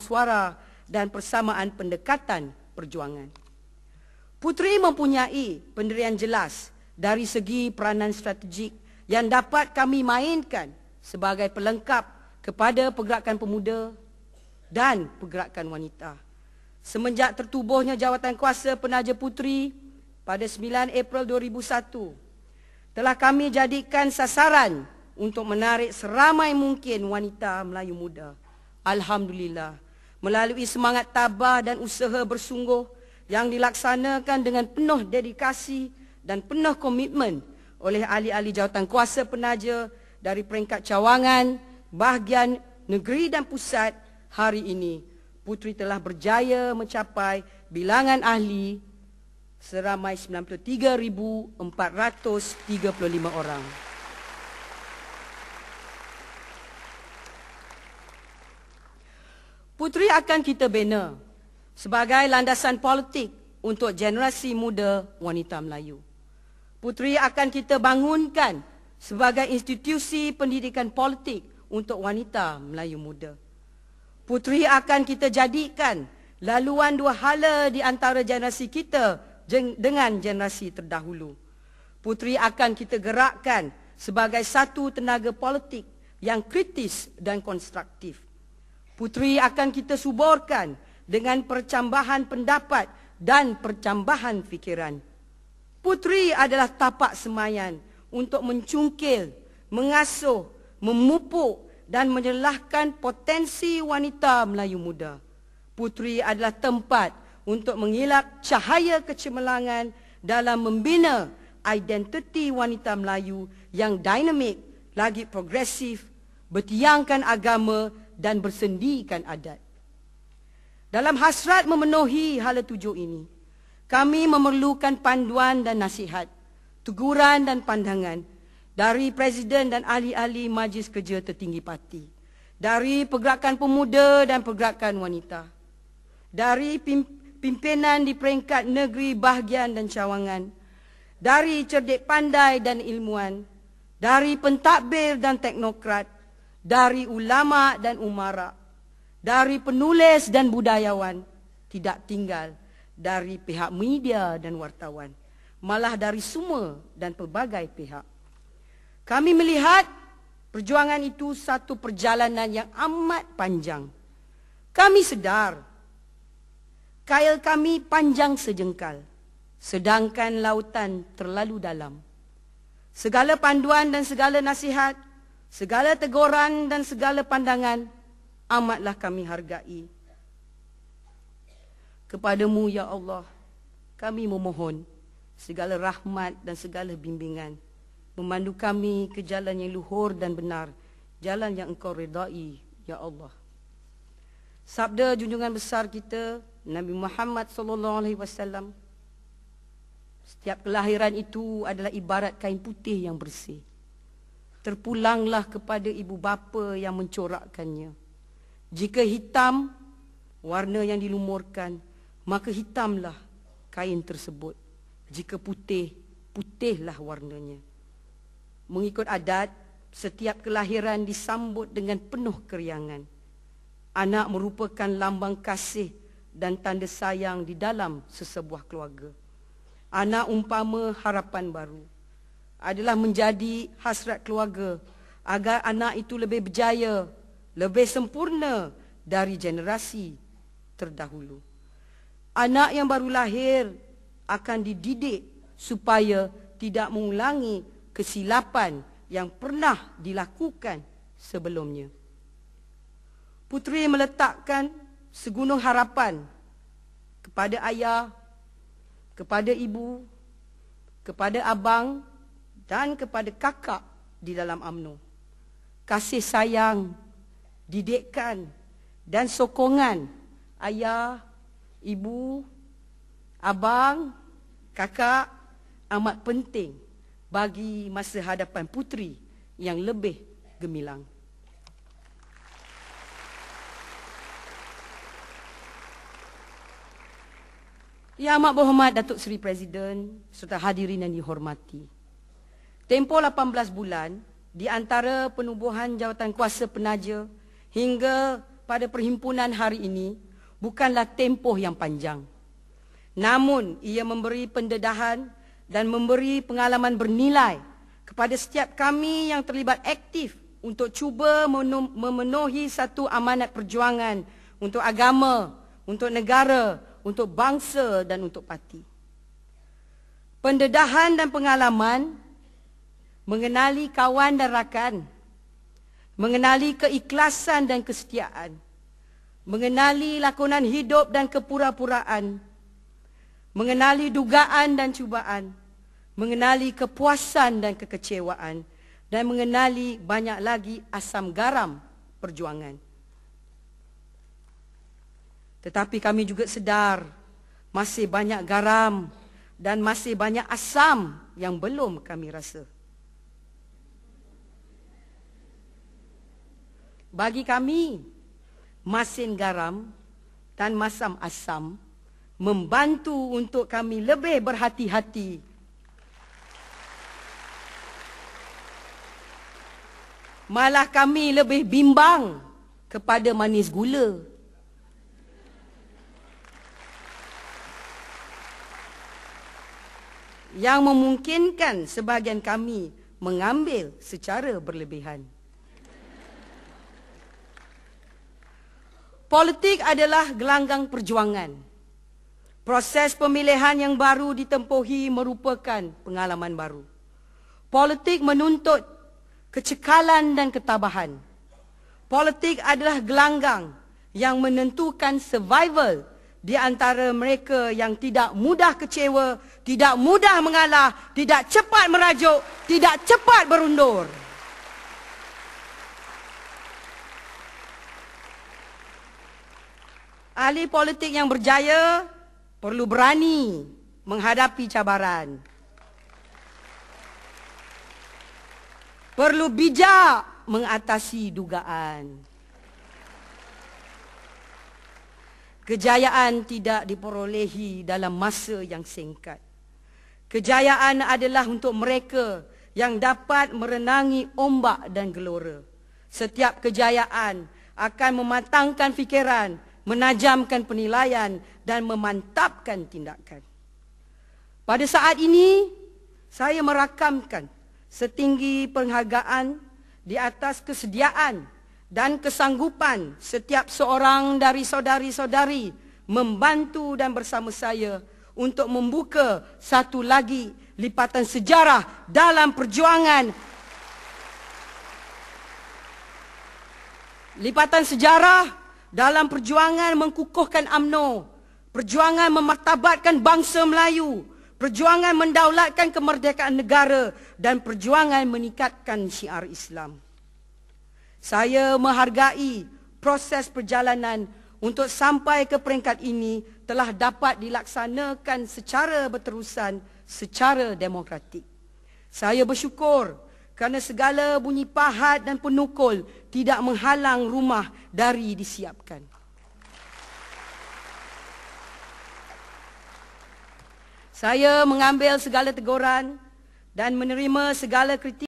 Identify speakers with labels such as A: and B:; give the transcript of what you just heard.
A: suara dan persamaan pendekatan perjuangan. Puteri mempunyai pendirian jelas dari segi peranan strategik yang dapat kami mainkan sebagai pelengkap kepada pergerakan pemuda dan pergerakan wanita. Semenjak tertubuhnya jawatan kuasa penaja puteri pada 9 April 2001, telah kami jadikan sasaran untuk menarik seramai mungkin wanita Melayu muda. Alhamdulillah, melalui semangat tabah dan usaha bersungguh yang dilaksanakan dengan penuh dedikasi dan penuh komitmen oleh ahli-ahli jawatan kuasa penaja dari peringkat cawangan, bahagian negeri dan pusat, hari ini Puteri telah berjaya mencapai bilangan ahli seramai 93,435 orang. Puteri akan kita bina sebagai landasan politik untuk generasi muda wanita Melayu. Puteri akan kita bangunkan sebagai institusi pendidikan politik untuk wanita Melayu muda. Puteri akan kita jadikan laluan dua hala di antara generasi kita dengan generasi terdahulu. Puteri akan kita gerakkan sebagai satu tenaga politik yang kritis dan konstruktif. Puteri akan kita suburkan dengan percambahan pendapat dan percambahan fikiran. Puteri adalah tapak semayan untuk mencungkil, mengasuh, memupuk dan menyelahkan potensi wanita Melayu muda. Puteri adalah tempat untuk mengilap cahaya kecemerlangan dalam membina identiti wanita Melayu yang dinamik, lagi progresif, bertiangkan agama dan bersendikan adat. Dalam hasrat memenuhi hala tujuh ini, kami memerlukan panduan dan nasihat, teguran dan pandangan dari Presiden dan ahli-ahli Majlis Kerja Tertinggi Parti, dari pergerakan pemuda dan pergerakan wanita, dari pimpinan di peringkat negeri, bahagian dan cawangan, dari cerdik pandai dan ilmuwan, dari pentadbir dan teknokrat, dari ulama dan umara, dari penulis dan budayawan, tidak tinggal dari pihak media dan wartawan, malah dari semua dan pelbagai pihak. Kami melihat perjuangan itu satu perjalanan yang amat panjang. Kami sedar kail kami panjang sejengkal, sedangkan lautan terlalu dalam. Segala panduan dan segala nasihat, segala teguran dan segala pandangan amatlah kami hargai. Kepadamu ya Allah, kami memohon segala rahmat dan segala bimbingan, memandu kami ke jalan yang luhur dan benar, jalan yang Engkau redai, ya Allah. Sabda junjungan besar kita Nabi Muhammad SAW, setiap kelahiran itu adalah ibarat kain putih yang bersih. Terpulanglah kepada ibu bapa yang mencorakkannya. Jika hitam, warna yang dilumurkan, maka hitamlah kain tersebut. Jika putih, putihlah warnanya. Mengikut adat, setiap kelahiran disambut dengan penuh keriangan. Anak merupakan lambang kasih dan tanda sayang di dalam sesebuah keluarga. Anak umpama harapan baru. Adalah menjadi hasrat keluarga agar anak itu lebih berjaya, lebih sempurna dari generasi terdahulu. Anak yang baru lahir akan dididik supaya tidak mengulangi kesilapan yang pernah dilakukan sebelumnya. Puteri meletakkan segunung harapan kepada ayah, kepada ibu, kepada abang dan kepada kakak di dalam UMNO. Kasih sayang, didikan dan sokongan ayah, ibu, abang, kakak amat penting bagi masa hadapan puteri yang lebih gemilang. Yang amat berhormat Datuk Seri Presiden serta hadirin yang dihormati. Tempoh 18 bulan di antara penubuhan jawatan kuasa penaja hingga pada perhimpunan hari ini bukanlah tempoh yang panjang. Namun, ia memberi pendedahan dan memberi pengalaman bernilai kepada setiap kami yang terlibat aktif untuk cuba memenuhi satu amanat perjuangan untuk agama, untuk negara, untuk bangsa dan untuk parti. Pendedahan dan pengalaman mengenali kawan dan rakan, mengenali keikhlasan dan kesetiaan, mengenali lakonan hidup dan kepura-puraan, mengenali dugaan dan cubaan, mengenali kepuasan dan kekecewaan, dan mengenali banyak lagi asam garam perjuangan. Tetapi kami juga sedar masih banyak garam dan masih banyak asam yang belum kami rasa. Bagi kami, masin garam dan masam asam membantu untuk kami lebih berhati-hati. Malah kami lebih bimbang kepada manis gula. Yang memungkinkan sebahagian kami mengambil secara berlebihan. Politik adalah gelanggang perjuangan. Proses pemilihan yang baru ditempuhi merupakan pengalaman baru. Politik menuntut kecekalan dan ketabahan. Politik adalah gelanggang yang menentukan survival di antara mereka yang tidak mudah kecewa, tidak mudah mengalah, tidak cepat merajuk, tidak cepat berundur. Ahli politik yang berjaya perlu berani menghadapi cabaran. Perlu bijak mengatasi dugaan. Kejayaan tidak diperolehi dalam masa yang singkat. Kejayaan adalah untuk mereka yang dapat merenangi ombak dan gelora. Setiap kejayaan akan mematangkan fikiran, menajamkan penilaian dan memantapkan tindakan. Pada saat ini, saya merakamkan setinggi penghargaan di atas kesediaan dan kesanggupan setiap seorang dari saudari-saudari membantu dan bersama saya untuk membuka satu lagi lipatan sejarah dalam perjuangan. Lipatan sejarah dalam perjuangan mengkukuhkan UMNO, perjuangan memartabatkan bangsa Melayu, perjuangan mendaulatkan kemerdekaan negara dan perjuangan meningkatkan syiar Islam. Saya menghargai proses perjalanan untuk sampai ke peringkat ini telah dapat dilaksanakan secara berterusan, secara demokratik. Saya bersyukur kerana segala bunyi pahat dan penukul tidak menghalang rumah dari disiapkan. Saya mengambil segala teguran dan menerima segala kritik